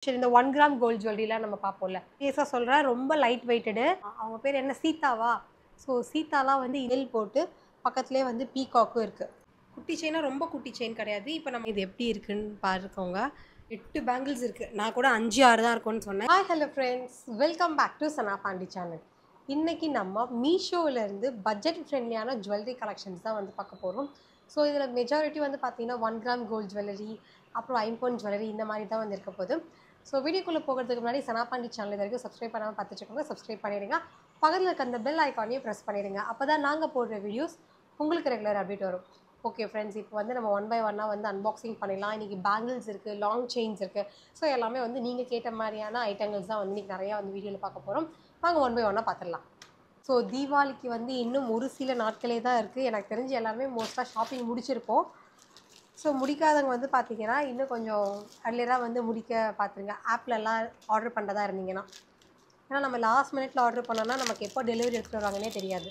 சரி, இந்த 1 gram gold ஜுவல்லரிலாம் நம்ம பார்ப்போம்ல. கேஸா சொல்றேன், ரொம்ப லைட் வெயிட்டடு. அவங்க பேர் என்ன சீதாவா? ஸோ சீதாலாம் வந்து இதழ் போட்டு பக்கத்துலேயே வந்து பீகாக்கும் இருக்கு. குட்டி செயினா ரொம்ப குட்டி செயின் கிடையாது. இப்போ நம்ம இது எப்படி இருக்குன்னு பாருக்கோங்க. 8 பேங்கிள்ஸ் இருக்கு. நான் கூட 5, 6 தான் இருக்கும்னு சொன்னேன். Hi hello friends, welcome back to Sana Pandi channel. இன்னைக்கு நம்ம மீஷோவிலேருந்து பட்ஜெட் ஃப்ரெண்ட்லியான ஜுவல்லரி கலெக்ஷன்ஸ் தான் வந்து பார்க்க போகிறோம். ஸோ இதில் மெஜாரிட்டி வந்து பார்த்தீங்கன்னா 1 கிராம் கோல்ட் ஜுவல்லரி, அப்புறம் ஐம்பொன் ஜுவல்லரி இந்த மாதிரி தான் வந்து இருக்க போகுது. ஸோ வீடியோக்குள்ளே போகிறதுக்கு முன்னாடி சனா பாண்டி சேனல் இது வரைக்கும் சப்ஸ்கிரைப் பண்ணாமல் பார்த்துட்டுருக்கோங்க, சப்ஸ்கிரைப் பண்ணிடுங்க. பக்கத்தில் இருக்க அந்த பெல் ஐக்கானையும் ப்ரெஸ் பண்ணிடுங்க. அப்போ தான் நாங்கள் போடுற வீடியோஸ் உங்களுக்கு ரெகுலர் அப்டேட் வரும். ஓகே ஃப்ரெண்ட்ஸ், இப்போ வந்து நம்ம ஒன் பை ஒன்னாக வந்து அன்பாக்சிங் பண்ணிடலாம். இன்றைக்கி பேங்கிள்ஸ் இருக்குது, லாங் செயின்ஸ் இருக்குது. ஸோ எல்லாமே வந்து நீங்கள் கேட்ட மாதிரியான ஐட்டங்கள்ஸ் தான் வந்து இன்றைக்கி நிறையா வந்து வீடியோவில் பார்க்க போகிறோம். வாங்க ஒன் பை ஒன்னாக பார்த்துடலாம். ஸோ தீபாவளிக்கு வந்து இன்னும் ஒரு சில நாட்களே தான் இருக்குது. எனக்கு தெரிஞ்சு எல்லாருமே மோஸ்ட்டாக ஷாப்பிங் முடிச்சிருப்போம். ஸோ முடிக்காதவங்க வந்து பார்த்தீங்கன்னா இன்னும் கொஞ்சம் அர்லியராக வந்து முடிக்க பார்த்துருங்க. ஆப்லெல்லாம் ஆர்டர் பண்ணுறதா இருந்தீங்கன்னா. ஏன்னா நம்ம லாஸ்ட் மினிட்ல ஆர்டர் பண்ணோன்னா நமக்கு எப்போ டெலிவரி எடுத்துகிட்டு வருவாங்கன்னே தெரியாது.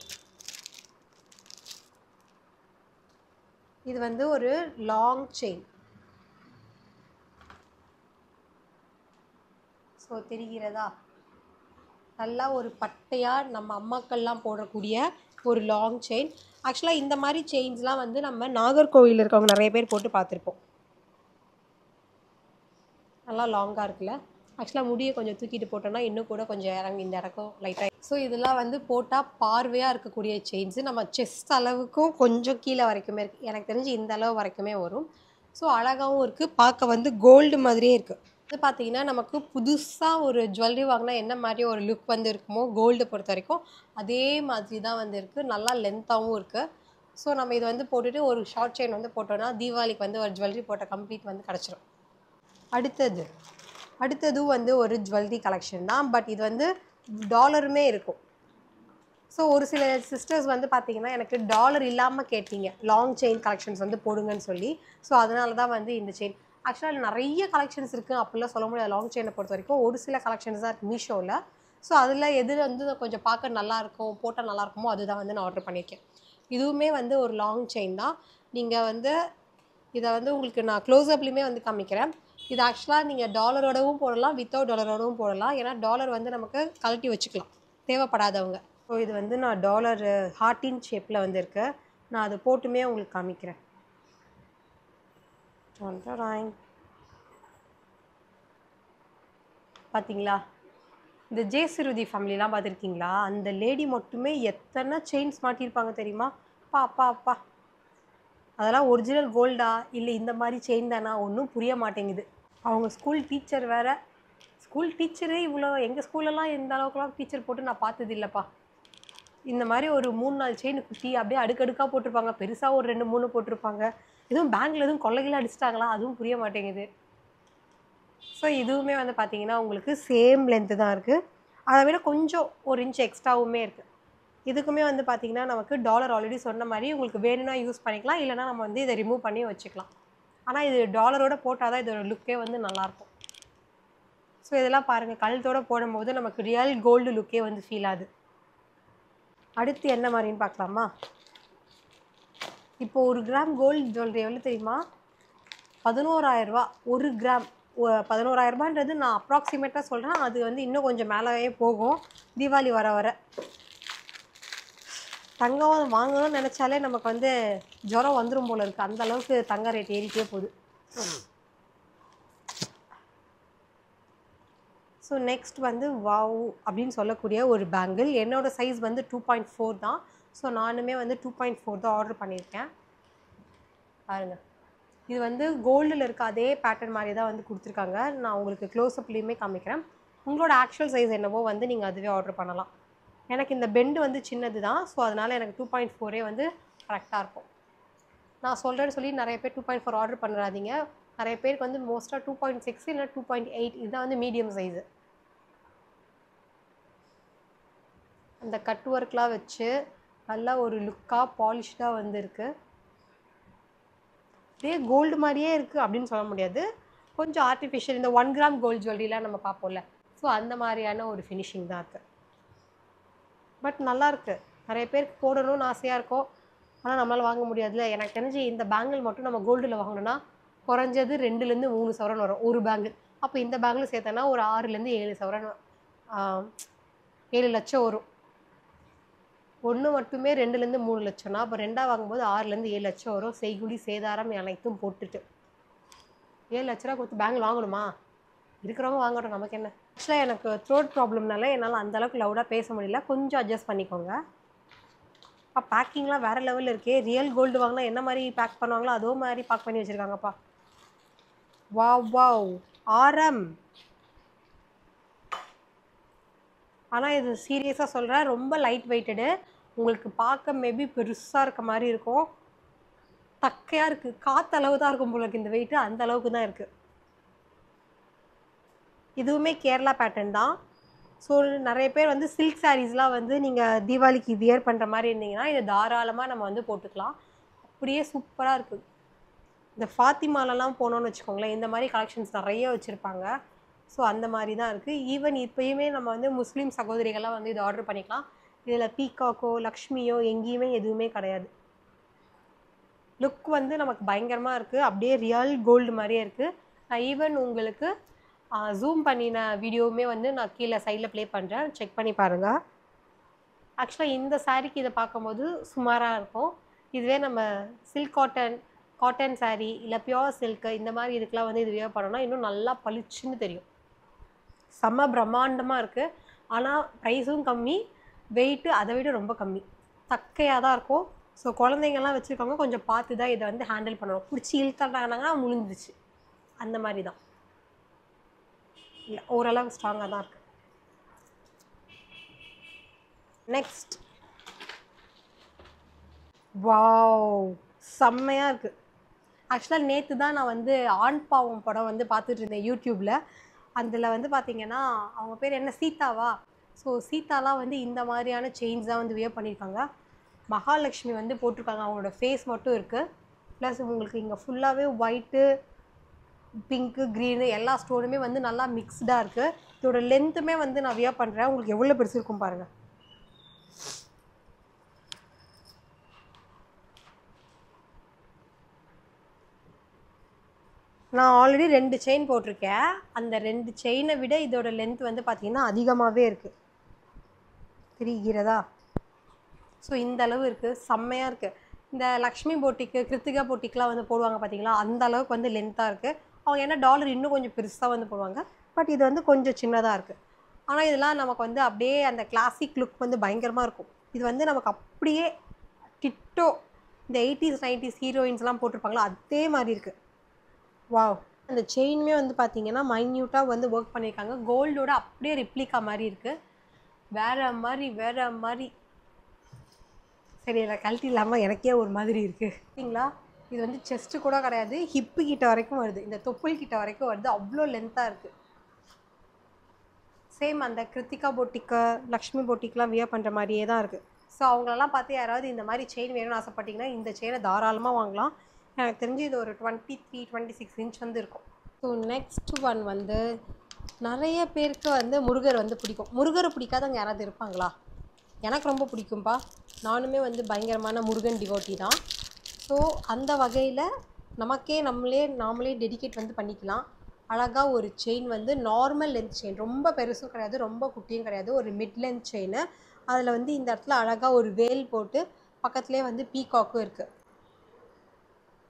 இது வந்து ஒரு லாங் செயின். ஸோ தெரிகிறதா? நல்லா ஒரு பட்டையாக நம்ம அம்மாக்கள்லாம் போடக்கூடிய ஒரு லாங் செயின். ஆக்சுவலாக இந்த மாதிரி செயின்ஸ்லாம் வந்து நம்ம நாகர்கோவில் இருக்கவங்க நிறைய பேர் போட்டு பார்த்துருப்போம். நல்லா லாங்காக இருக்குல்ல. ஆக்சுவலாக முடியை கொஞ்சம் தூக்கிட்டு போட்டோன்னா இன்னும் கூட கொஞ்சம் இறங்கி இந்த இறக்கம் லைட்டாக. ஸோ இதெல்லாம் வந்து போட்டால் பார்வையாக இருக்கக்கூடிய செயின்ஸு. நம்ம செஸ்ட் அளவுக்கும் கொஞ்சம் கீழே வரைக்குமே இருக்குது. எனக்கு தெரிஞ்சு இந்த அளவு வரைக்குமே வரும். ஸோ அழகாகவும் இருக்குது, பார்க்க வந்து கோல்டு மாதிரியே இருக்குது. இது பார்த்தீங்கன்னா நமக்கு புதுசாக ஒரு ஜுவல்லரி வாங்கினா என்ன மாதிரி ஒரு லுக் வந்து இருக்குமோ கோல்டு பொறுத்த வரைக்கும் அதே மாதிரி தான் வந்து இருக்குது. நல்லா லென்த்தாகவும் இருக்குது. ஸோ நம்ம இதை வந்து போட்டுட்டு ஒரு ஷார்ட் செயின் வந்து போட்டோன்னா தீபாவளிக்கு வந்து ஒரு ஜுவல்லரி போட்ட கம்ப்ளீட் வந்து கிடச்சிரும். அடுத்ததும் வந்து ஒரு ஜுவல்லரி கலெக்ஷன் தான். பட் இது வந்து டாலருமே இருக்கும். ஸோ ஒரு சில சிஸ்டர்ஸ் வந்து பார்த்தீங்கன்னா எனக்கு டாலர் இல்லாமல் கேட்டீங்க லாங் செயின் கலெக்ஷன்ஸ் வந்து போடுங்கன்னு சொல்லி. ஸோ அதனால தான் வந்து இந்த செயின். ஆக்சுவலாக நிறைய கலெக்ஷன்ஸ் இருக்குது அப்படிலாம் சொல்ல முடியாது. லாங் செயினை பொறுத்த வரைக்கும் ஒரு சில கலெக்ஷன்ஸ் தான் இருக்குது மீஷோவில். ஸோ அதில் எது வந்து கொஞ்சம் பார்க்க நல்லாயிருக்கும், போட்டால் நல்லாயிருக்குமோ அதுதான் வந்து நான் ஆர்டர் பண்ணியிருக்கேன். இதுவுமே வந்து ஒரு லாங் செயின் தான். நீங்கள் வந்து இதை வந்து உங்களுக்கு நான் க்ளோஸ்அப்லேயுமே வந்து காமிக்கிறேன். இது ஆக்சுவலாக நீங்கள் டாலரோடவும் போடலாம், வித்தவுட் டாலரோடவும் போடலாம். ஏன்னா டாலர் வந்து நமக்கு கழட்டி வச்சுக்கலாம் தேவைப்படாதவங்க. ஸோ இது வந்து நான் டாலர் ஹார்ட்டின் ஷேப்பில் வந்து இருக்கு. நான் அதை போட்டுமே உங்களுக்கு காமிக்கிறேன். பார்த்தீங்களா? இந்த ஜெயசிருதி ஃபேமிலிலாம் பார்த்துருக்கீங்களா? அந்த லேடி மட்டுமே எத்தனை செயின்ஸ் மாட்டியிருப்பாங்க தெரியுமா? அப்பா அப்பா அப்பா, அதெல்லாம் ஒரிஜினல் கோல்டா இல்லை இந்த மாதிரி செயின் தானா ஒன்றும் புரிய மாட்டேங்குது. அவங்க ஸ்கூல் டீச்சர் வேறு. ஸ்கூல் டீச்சரே இவ்வளோ எங்கள் ஸ்கூல்லலாம் இந்த அளவுக்குலாம் டீச்சர் போட்டு நான் பார்த்தது இல்லைப்பா. இந்த மாதிரி ஒரு 3-4 செயின் குட்டி அப்படியே அடுக்கடுக்காக போட்டிருப்பாங்க. பெருசாக ஒரு 2-3 போட்டிருப்பாங்க. எதுவும் பேங்கில் எதுவும் கொள்ளைகளை அடிச்சிட்டாங்களா அதுவும் புரிய மாட்டேங்குது. ஸோ இதுவுமே வந்து பார்த்தீங்கன்னா உங்களுக்கு சேம் லென்த்து தான் இருக்குது. அதை விட கொஞ்சம் 1 இன்ச் எக்ஸ்ட்ராவுமே இருக்குது. இதுக்குமே வந்து பார்த்தீங்கன்னா நமக்கு டாலர் ஆல்ரெடி சொன்ன மாதிரி உங்களுக்கு வேணும்னா யூஸ் பண்ணிக்கலாம், இல்லைனா நம்ம வந்து இதை ரிமூவ் பண்ணி வச்சுக்கலாம். ஆனால் இது டாலரோட போட்டால் தான் இதோட லுக்கே வந்து நல்லாயிருக்கும். ஸோ இதெல்லாம் பாருங்கள், கழுத்தோடு போடும்போது நமக்கு ரியல் கோல்டு லுக்கே வந்து ஃபீல் ஆகுது. அடுத்து என்ன மாதிரின்னு பார்க்கலாமா? இப்போ 1 கிராம் கோல்டு ஜுவல்லரி எவ்வளோ தெரியுமா? 11,000 ரூபா 1 கிராம். 11,000 ரூபான்றது நான் அப்ராக்சிமேட்டாக சொல்கிறேன். அது வந்து இன்னும் கொஞ்சம் மேலேயே போகும் தீபாவளி வர வர. தங்கம் வாங்கணும்னு நினச்சாலே நமக்கு வந்து ஜுரம் வந்துடும் போல இருக்குது. அந்த அளவுக்கு தங்க ரேட் ஏறிட்டே போகுது. ஸோ நெக்ஸ்ட் வந்து வாவ் அப்படின்னு சொல்லக்கூடிய ஒரு பேங்கிள். என்னோடய சைஸ் வந்து 2.4 தான். ஸோ நானுமே வந்து 2.4 தான் ஆர்டர் பண்ணியிருக்கேன். பாருங்கள், இது வந்து கோல்டில் இருக்க அதே பேட்டர்ன் மாதிரி தான் வந்து கொடுத்துருக்காங்க. நான் உங்களுக்கு க்ளோஸ்அப்லேயுமே காமிக்கிறேன். உங்களோட ஆக்சுவல் சைஸ் என்னவோ வந்து நீங்கள் அதுவே ஆர்டர் பண்ணலாம். எனக்கு இந்த பெண்டு வந்து சின்னது தான். ஸோ அதனால் எனக்கு 2.4 வந்து கரெக்டாக இருக்கும். நான் சொல்கிறேன்னு சொல்லி நிறைய பேர் 2.4 ஆர்டர் பண்ணுறாதீங்க. நிறைய பேருக்கு வந்து மோஸ்ட்டாக 2.6 இல்லை 2.8 இதுதான் வந்து மீடியம் சைஸு. அந்த கட் ஒர்க்லாம் வச்சு நல்லா ஒரு லுக்காக பாலிஷ்டாக வந்து இருக்குது. இதே கோல்டு மாதிரியே இருக்குது அப்படின்னு சொல்ல முடியாது. கொஞ்சம் ஆர்டிஃபிஷியல், இந்த 1 கிராம் கோல்டு ஜுவல்லரிலாம் நம்ம பார்ப்போம்ல, ஸோ அந்த மாதிரியான ஒரு ஃபினிஷிங் தான் இருக்குது. பட் நல்லாயிருக்கு. நிறைய பேருக்கு போடணும்னு ஆசையாக இருக்கும், ஆனால் நம்மளால் வாங்க முடியாதுல்ல. எனக்கு தெரிஞ்சு இந்த பேங்கிள் மட்டும் நம்ம கோல்டில் வாங்கினோன்னா குறைஞ்சது 2-3 சவரன் வரும் ஒரு பேங்கிள். அப்போ இந்த பேங்கில் சேர்த்தனா ஒரு 6லேருந்து 7 சவரன் 7 லட்சம் வரும். ஒன்று மட்டுமே 2லேருந்து 3 லட்சம்னா அப்போ 2ஆக வாங்கும்போது 6லேருந்து 7 லட்சம் வரும். செய்குலி சேதாரம் அனைத்தும் போட்டுட்டு 7 லட்ச ரூபா கொடுத்து பேங்க் வாங்கணுமா? இருக்கிறவங்க வாங்கட்டும், நமக்கு என்ன. ஆக்சுவலாக எனக்கு த்ரோட் ப்ராப்ளம்னால என்னால் அந்தளவுக்கு லவுடாக பேச முடியல, கொஞ்சம் அட்ஜஸ்ட் பண்ணிக்கோங்க. பேக்கிங்லாம் வேறு லெவலில் இருக்கே. ரியல் கோல்டு வாங்கினா என்ன மாதிரி பேக் பண்ணுவாங்களோ அதோ மாதிரி பேக் பண்ணி வச்சுருக்காங்கப்பா. வாவ் வாவ் ஆரம். ஆனால் இது சீரியஸாக சொல்கிறேன், ரொம்ப லைட் வெயிட்டடு. உங்களுக்கு பார்க்க மேபி பெருசாக இருக்க மாதிரி இருக்கும், தக்கையாக இருக்குது. காற்றளவு தான் இருக்கும் போல இருக்குது இந்த வெயிட்டு, அந்த அளவுக்கு தான் இருக்குது. இதுவுமே கேரளா பேட்டர்ன் தான். ஸோ நிறைய பேர் வந்து சில்க் சாரீஸ்லாம் வந்து நீங்கள் தீபாவளிக்கு வியர் பண்ணுற மாதிரி இருந்தீங்கன்னா இதை தாராளமாக நம்ம வந்து போட்டுக்கலாம். அப்படியே சூப்பராக இருக்குது. இந்த ஃபாத்திமாலலாம் போனோன்னு வச்சுக்கோங்களேன், இந்த மாதிரி கலெக்ஷன்ஸ் நிறைய வச்சுருப்பாங்க. ஸோ அந்த மாதிரி தான் இருக்குது. ஈவன் இப்போயுமே நம்ம வந்து முஸ்லீம் சகோதரிகள்லாம் வந்து இதை ஆர்டர் பண்ணிக்கலாம். இதில் பீகாக்கோ லக்ஷ்மியோ எங்கேயுமே எதுவுமே கிடையாது. லுக் வந்து நமக்கு பயங்கரமாக இருக்குது, அப்படியே ரியல் கோல்டு மாதிரியே இருக்குது. நான் ஈவன் உங்களுக்கு ஜூம் பண்ணின வீடியோவுமே வந்து நான் கீழே சைடில் ப்ளே பண்ணுறேன், செக் பண்ணி பாருங்கள். ஆக்சுவலாக இந்த சாரீக்கு இதை பார்க்கும்போது சுமாராக இருக்கும். இதுவே நம்ம சில்க் காட்டன் சாரீ இல்லை பியோர் சில்க்கு இந்த மாதிரி இதுக்கெலாம் வந்து இது வியர் பண்ணோன்னா இன்னும் நல்லா பளிச்சுன்னு தெரியும். செம்ம பிரம்மாண்டமாக இருக்குது. ஆனால் ப்ரைஸும் கம்மி, வெயிட்டு அதை விட ரொம்ப கம்மி, தக்கையாக தான் இருக்கும். ஸோ குழந்தைங்கள்லாம் வச்சுருக்கவங்க கொஞ்சம் பார்த்து தான் இதை வந்து ஹேண்டில் பண்ணணும். பிடிச்சி இழுத்தாண்டாங்கன்னா முழுந்துச்சு, அந்த மாதிரி தான். இல்லை, ஓரளவு ஸ்ட்ராங்காக தான் இருக்குது. நெக்ஸ்ட், வாவ் செம்மையாக இருக்குது. ஆக்சுவலாக நேற்று தான் நான் வந்து ஆண் பாவம் படம் வந்து பார்த்துட்டு இருந்தேன் யூடியூப்பில். அதில் வந்து பார்த்திங்கன்னா அவங்க பேர் என்ன, சீதாவா? ஸோ சீதாலாம் வந்து இந்த மாதிரியான செயின்ஸ் தான் வந்து வியர் பண்ணியிருக்காங்க. மகாலட்சுமி வந்து போட்டிருக்காங்க, அவங்களோட ஃபேஸ் மட்டும் இருக்குது. ப்ளஸ் உங்களுக்கு இங்கே ஃபுல்லாகவே ஒயிட்டு பிங்க்கு க்ரீனு எல்லா ஸ்டோனுமே வந்து நல்லா மிக்ஸ்டாக இருக்குது. இதோட லென்த்துமே வந்து நான் வியர் பண்ணுறேன், உங்களுக்கு எவ்வளோ பெருசு இருக்கும் பாருங்கள். நான் ஆல்ரெடி 2 செயின் போட்டிருக்கேன். அந்த 2 செயினை விட இதோட லென்த் வந்து பார்த்திங்கன்னா அதிகமாகவே இருக்குது, தெரிகிறதா? ஸோ இந்த அளவு இருக்குது, செம்மையாக இருக்குது. இந்த லக்ஷ்மி போட்டிக்கு கிருத்திகா போட்டிக்கெலாம் வந்து போடுவாங்க பார்த்தீங்களா, அந்த அளவுக்கு வந்து லென்த்தாக இருக்குது. அவங்க என்ன டாலர் இன்னும் கொஞ்சம் பெருசாக வந்து போடுவாங்க, பட் இது வந்து கொஞ்சம் சின்னதாக இருக்குது. ஆனால் இதெல்லாம் நமக்கு வந்து அப்படியே அந்த கிளாசிக் லுக் வந்து பயங்கரமாக இருக்கும். இது வந்து நமக்கு அப்படியே டிட்டோ இந்த 80s 90s ஹீரோயின்ஸ்லாம் போட்டிருப்பாங்களா அதே மாதிரி இருக்குது. வாவ். அந்த செயினுமே வந்து பார்த்திங்கன்னா மைன்யூட்டாக வந்து ஒர்க் பண்ணியிருக்காங்க, கோல்டோட அப்படியே ரிப்ளிகா மாதிரி இருக்குது. வேறு மாதிரி. சரி, இதில் கழட்டி இல்லாமல் எனக்கே ஒரு மாதிரி இருக்குது சரிங்களா. இது வந்து செஸ்ட்டு கூட கிடையாது, ஹிப்பு கிட்ட வரைக்கும் வருது, இந்த தொப்புள் கிட்ட வரைக்கும் வருது, அவ்வளோ லென்த்தாக இருக்குது. சேம் அந்த கிருத்திகா போட்டிக்கு லக்ஷ்மி போட்டிக்கெலாம் வியர் பண்ணுற மாதிரியே தான் இருக்குது. ஸோ அவங்களெல்லாம் பார்த்து யாராவது இந்த மாதிரி செயின் வேணும்னு ஆசைப்பட்டிங்கன்னா இந்த செயினை தாராளமாக வாங்கலாம். எனக்கு தெரிஞ்சு இது ஒரு 23-26 இன்ச் வந்து இருக்கும். ஸோ நெக்ஸ்ட் ஒன் வந்து நிறைய பேருக்கு வந்து முருகர் வந்து பிடிக்கும். முருகரை பிடிக்காதவங்க யாராவது இருப்பாங்களா? எனக்கு ரொம்ப பிடிக்கும்பா, நானுமே வந்து பயங்கரமான முருகன் டிவோட்டி தான். ஸோ அந்த வகையில் நாமளே டெடிகேட் வந்து பண்ணிக்கலாம். அழகாக ஒரு செயின் வந்து நார்மல் லென்த் செயின், ரொம்ப பெருசும் கிடையாது ரொம்ப குட்டியும் கிடையாது, ஒரு மிட் லென்த் செயின். அதில் வந்து இந்த இடத்துல அழகாக ஒரு வேல் போட்டு பக்கத்துலேயே வந்து பீகாக்கும் இருக்குது.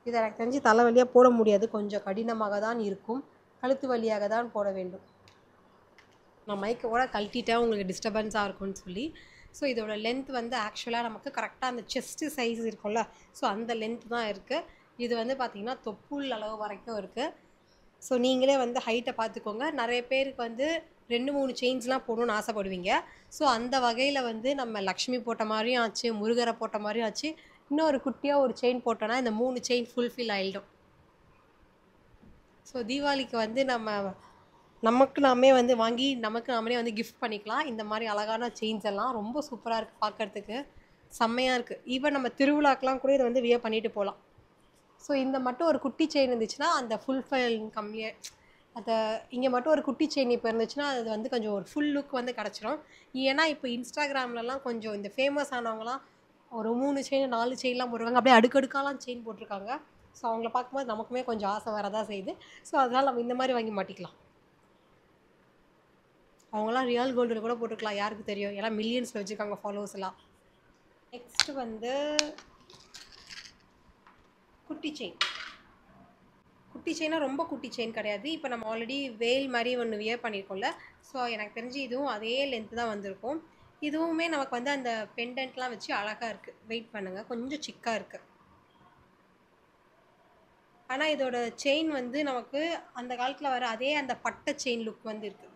இதை எனக்கு தெரிஞ்சு தலை வழியாக போட முடியாது, கொஞ்சம் கடினமாக தான் இருக்கும், கழுத்து வழியாக தான் போட வேண்டும். நான் மைக்கை கூட கழட்டிட்டேன் உங்களுக்கு டிஸ்டர்பன்ஸாக இருக்கும்னு சொல்லி. ஸோ இதோட லென்த் வந்து ஆக்சுவலாக நமக்கு கரெக்டாக அந்த செஸ்ட்டு சைஸ் இருக்கும்ல, ஸோ அந்த லென்த் தான் இருக்குது. இது வந்து பார்த்திங்கன்னா தொப்புள் அளவு வரைக்கும் இருக்குது. ஸோ நீங்களே வந்து ஹைட்டை பார்த்துக்கோங்க. நிறைய பேருக்கு வந்து 2-3 செயின்ஸ்லாம் போடணும்னு ஆசைப்படுவீங்க. ஸோ அந்த வகையில் வந்து நம்ம லக்ஷ்மி போட்ட மாதிரியும் ஆச்சு, முருகரை போட்ட மாதிரியும் ஆச்சு. இன்னும் ஒரு குட்டியாக ஒரு செயின் போட்டோன்னா இந்த 3 செயின் ஃபுல்ஃபில் ஆகிடும். ஸோ தீபாவளிக்கு வந்து நமக்கு நாமே வந்து வாங்கி நமக்கு நாமளே வந்து கிஃப்ட் பண்ணிக்கலாம். இந்த மாதிரி அழகான செயின்ஸ் எல்லாம் ரொம்ப சூப்பராக இருக்குது, பார்க்குறதுக்கு செம்மையாக இருக்குது. ஈவன் நம்ம திருவிழாக்கெலாம் கூட இதை வந்து வியர் பண்ணிட்டு போகலாம். ஸோ இந்த மட்டும் ஒரு குட்டி செயின் இருந்துச்சுன்னா அந்த ஃபுல்ஃபில் கம்மியாக, அதை இங்கே மட்டும் ஒரு குட்டி செயின் இப்போ இருந்துச்சுன்னா அது வந்து கொஞ்சம் ஒரு ஃபுல் லுக் வந்து கிடச்சிரும். ஏன்னா இப்போ இன்ஸ்டாகிராம்லலாம் கொஞ்சம் இந்த ஃபேமஸ் ஆனவங்களாம் ஒரு 3 செயின் 4 செயின்லாம் போடுவாங்க, அப்படியே அடுக்கடுக்காலாம் செயின் போட்டிருக்காங்க. ஸோ அவங்கள பார்க்கும்போது நமக்குமே கொஞ்சம் ஆசை வரதான் செய்யுது. ஸோ அதனால் நம்ம இந்த மாதிரி வாங்கி மாட்டிக்கலாம். அவங்களாம் ரியல் கோல்டில் கூட போட்டுக்கலாம், யாருக்கு தெரியும், ஏன்னா மில்லியன்ஸில் வச்சுருக்காங்க ஃபாலோவர்ஸ் எல்லாம். நெக்ஸ்ட்டு வந்து குட்டி செயின். குட்டி செயினாக ரொம்ப குட்டி செயின் கிடையாது. இப்போ நம்ம ஆல்ரெடி வேல் மாதிரி ஒன்று வியர் பண்ணியிருக்கோம்ல, ஸோ எனக்கு தெரிஞ்சு இதுவும் அதே லென்த்து தான் வந்திருக்கும். இதுவுமே நமக்கு வந்து அந்த பெண்டன்ட்லாம் வச்சு அழகாக இருக்குது. வெயிட் பண்ணுங்கள், கொஞ்சம் சிக்காக இருக்குது. ஆனால் இதோட செயின் வந்து நமக்கு அந்த காலத்தில் வர அதே அந்த பட்டை செயின் லுக் வந்து இருக்குது.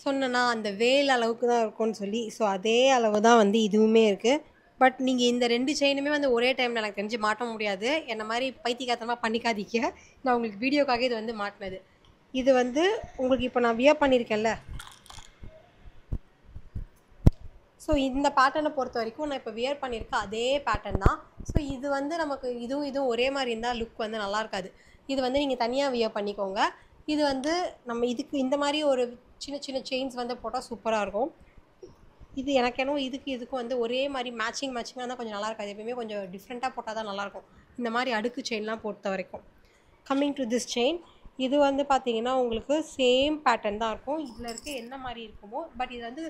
சொன்னேன்னா அந்த வேல் அளவுக்கு தான் இருக்கும்னு சொல்லி, ஸோ அதே அளவு தான் வந்து இதுவுமே இருக்குது. பட் நீங்கள் இந்த 2 செயினுமே வந்து ஒரே டைமில் எனக்கு தெரிஞ்சு மாட்ட முடியாது. என்ன மாதிரி பைத்தியக்காரத்தனமாக பண்ணிக்காதீங்க. நான் உங்களுக்கு வீடியோக்காக இது வந்து மாட்டினது. இது வந்து உங்களுக்கு இப்போ நான் வியர் பண்ணியிருக்கேன்ல, ஸோ இந்த பேட்டர்னை பொறுத்த வரைக்கும் நான் இப்போ வியர் பண்ணியிருக்கேன் அதே பேட்டர்ன் தான். ஸோ இது வந்து நமக்கு இதுவும் ஒரே மாதிரி இருந்தால் லுக் வந்து நல்லா இருக்காது. இது வந்து நீங்கள் தனியாக வியர் பண்ணிக்கோங்க. இது வந்து நம்ம இதுக்கு இந்த மாதிரி ஒரு சின்ன சின்ன செயின்ஸ் வந்து போட்டால் சூப்பராக இருக்கும். இது எனக்கு என்னவோ இதுக்கும் வந்து ஒரே மாதிரி மேட்சிங்காக இருந்தால் கொஞ்சம் நல்லா இருக்காது. எப்பயுமே கொஞ்சம் டிஃப்ரெண்ட்டாக போட்டால் தான் நல்லாயிருக்கும், இந்த மாதிரி அடுக்கு செயின்லாம் பொறுத்த வரைக்கும். கம்மிங் டு திஸ் செயின், இது வந்து பார்த்தீங்கன்னா உங்களுக்கு சேம் பேட்டர்ன் தான் இருக்கும். இதில் இருக்க என்ன மாதிரி இருக்குமோ, பட் இது வந்து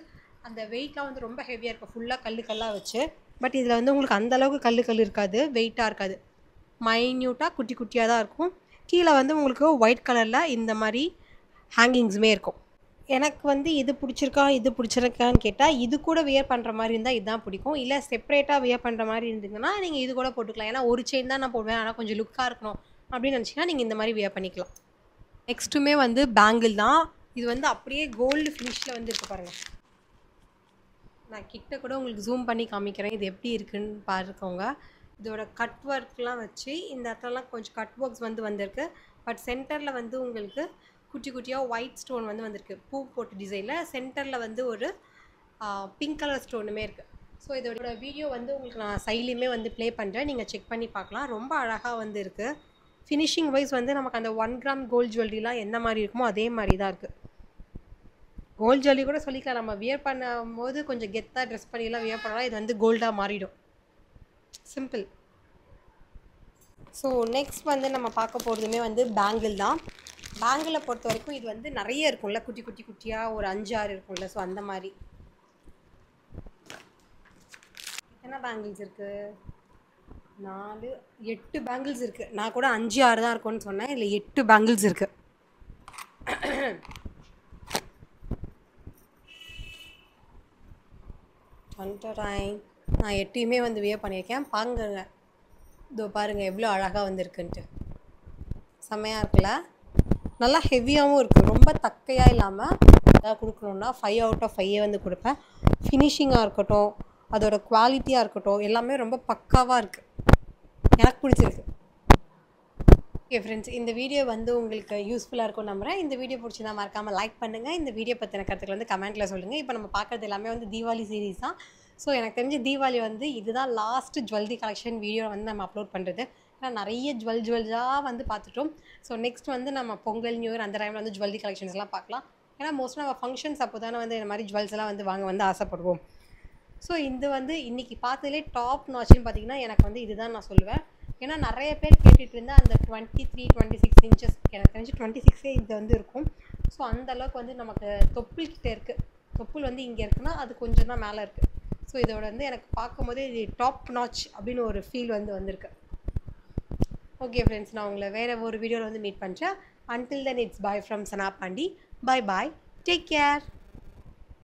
அந்த வெயிட்லாம் வந்து ரொம்ப ஹெவியாக இருக்கும், ஃபுல்லாக கல்லாக வச்சு. பட் இதில் வந்து உங்களுக்கு அந்தளவுக்கு கல் இருக்காது, வெயிட்டாக இருக்காது, மைன்யூட்டாக குட்டி குட்டியாக தான் இருக்கும். கீழே வந்து உங்களுக்கு ஒயிட் கலரில் இந்த மாதிரி ஹேங்கிங்ஸுமே இருக்கும். எனக்கு வந்து இது பிடிச்சிருக்கான்னு கேட்டால், இது கூட வியர் பண்ணுற மாதிரி இருந்தால் இதுதான் பிடிக்கும். இல்லை செப்பரேட்டாக வியர் பண்ணுற மாதிரி இருந்ததுன்னா நீங்கள் இது கூட போட்டுக்கலாம். ஏன்னா ஒரு செயின் தான் நான் போடுவேன், ஆனால் கொஞ்சம் லுக்காக இருக்கணும் அப்படின்னு நினச்சிங்கன்னா நீங்கள் இந்த மாதிரி வியர் பண்ணிக்கலாம். நெக்ஸ்ட்டுமே வந்து பேங்கிள் தான். இது வந்து அப்படியே கோல்டு ஃபினிஷில் வந்து இருக்குது பாருங்கள். நான் கிட்ட கூட உங்களுக்கு ஜூம் பண்ணி காமிக்கிறேன், இது எப்படி இருக்குன்னு பார்த்துக்கோங்க. இதோட கட் ஒர்க்லாம் வச்சு இந்த இடத்துலலாம் கொஞ்சம் கட் ஒர்க்ஸ் வந்து வந்திருக்கு. பட் சென்டரில் வந்து உங்களுக்கு குட்டி குட்டியாக ஒயிட் ஸ்டோன் வந்து வந்திருக்கு, பூ போட்டு டிசைனில். சென்டரில் வந்து ஒரு பிங்க் கலர் ஸ்டோனுமே இருக்குது. ஸோ இதோட வீடியோ வந்து உங்களுக்கு நான் சைட்லேயுமே வந்து ப்ளே பண்ணுறேன், நீங்கள் செக் பண்ணி பார்க்கலாம். ரொம்ப அழகாக வந்து இருக்குது. ஃபினிஷிங் வைஸ் வந்து நமக்கு அந்த 1 கிராம் கோல்டு ஜுவல்லரிலாம் என்ன மாதிரி இருக்குமோ அதே மாதிரி தான் இருக்குது. கோல்டு ஜுவல்லரி கூட சொல்லிக்கலாம், நம்ம வியர் பண்ணும்போது கொஞ்சம் கெத்தாக ட்ரெஸ் பண்ணிலாம் வியர் பண்ணலாம், இது வந்து கோல்டாக மாறிடும். சிம்பிள். ஸோ நெக்ஸ்ட் வந்து நம்ம பார்க்க போகிறதுமே வந்து பேங்கிள் தான். பேங்கிளை பொறுத்த வரைக்கும் இது வந்து நிறைய இருக்கும்ல, குட்டி குட்டி குட்டியாக ஒரு 5-6 இருக்கும்ல, ஸோ அந்த மாதிரி. எத்தனை பேங்கிள்ஸ் இருக்குது? 4-8 பேங்கிள்ஸ் இருக்குது. நான் கூட 5-6 தான் இருக்கும்னு சொன்னேன், இதில் 8 பேங்கிள்ஸ் இருக்குது. நான் 8யுமே வந்து வியர் பண்ணியிருக்கேன். பாருங்க, இதோ பாருங்கள் எவ்வளோ அழகாக வந்துருக்குன்ட்டு. செம்மையாக இருக்குல்ல, நல்லா ஹெவியாகவும் இருக்குது, ரொம்ப தக்கையாக இல்லாமல். எதாவது கொடுக்கணுன்னா 5 out of 5 வந்து கொடுப்பேன். ஃபினிஷிங்காக இருக்கட்டும், அதோட குவாலிட்டியாக இருக்கட்டும், எல்லாமே ரொம்ப பக்காவாக இருக்குது, எனக்கு பிடிச்சிருக்கு. ஓகே ஃப்ரெண்ட்ஸ், இந்த வீடியோ வந்து உங்களுக்கு யூஸ்ஃபுல்லாக இருக்கும் நம்புகிறேன். இந்த வீடியோ பிடிச்சிருந்தா மறக்காமல் லைக் பண்ணுங்கள். இந்த வீடியோ பற்றின கருத்துக்கள் வந்து கமெண்ட்டில் சொல்லுங்கள். இப்போ நம்ம பார்க்குறது எல்லாமே வந்து தீபாவளி சீரீஸ் தான். ஸோ எனக்கு தெரிஞ்ச தீபாவளி வந்து இதுதான் லாஸ்ட் ஜுவல்லரி கலெக்ஷன் வீடியோ வந்து நம்ம அப்லோட் பண்ணுறது. ஏன்னா நிறைய ஜுவல்ஸாக வந்து பார்த்துட்டோம். ஸோ நெக்ஸ்ட் வந்து நம்ம பொங்கல், நியூ இயர் அந்த டைமில் வந்து ஜுவல்லரி கலெக்ஷன்ஸ்லாம் பார்க்கலாம். ஏன்னா மோஸ்ட்டாக நம்ம ஃபங்க்ஷன்ஸ் அப்போ தானே வந்து இந்த மாதிரி ஜுவல்ஸ் எல்லாம் வந்து வாங்க வந்து ஆசைப்படுவோம். ஸோ இது வந்து இன்றைக்கி பார்த்ததுலே டாப் நாச்சுன்னு பார்த்தீங்கன்னா எனக்கு வந்து இதுதான் நான் சொல்லுவேன். ஏன்னா நிறைய பேர் கேட்டுட்டு இருந்தால் அந்த 23-26 இன்ச்சஸ், எனக்கு தெரிஞ்சு 26 இது வந்து இருக்கும். ஸோ அந்தளவுக்கு வந்து நமக்கு தொப்புள் கிட்டே இருக்குது. தொப்புள் வந்து இங்கே இருக்குன்னா அது கொஞ்சம் தான் மேலே இருக்குது. ஸோ இதோட வந்து எனக்கு பார்க்கும்போதே இது டாப் நாச் அப்படின்னு ஒரு ஃபீல் வந்து வந்திருக்கு. ஓகே ஃப்ரெண்ட்ஸ், நான் உங்களை வேறு ஒரு வீடியோவில் வந்து மீட் பண்ணுறேன். Until then, it's bye from Sana Pandi. Bye bye. Take care.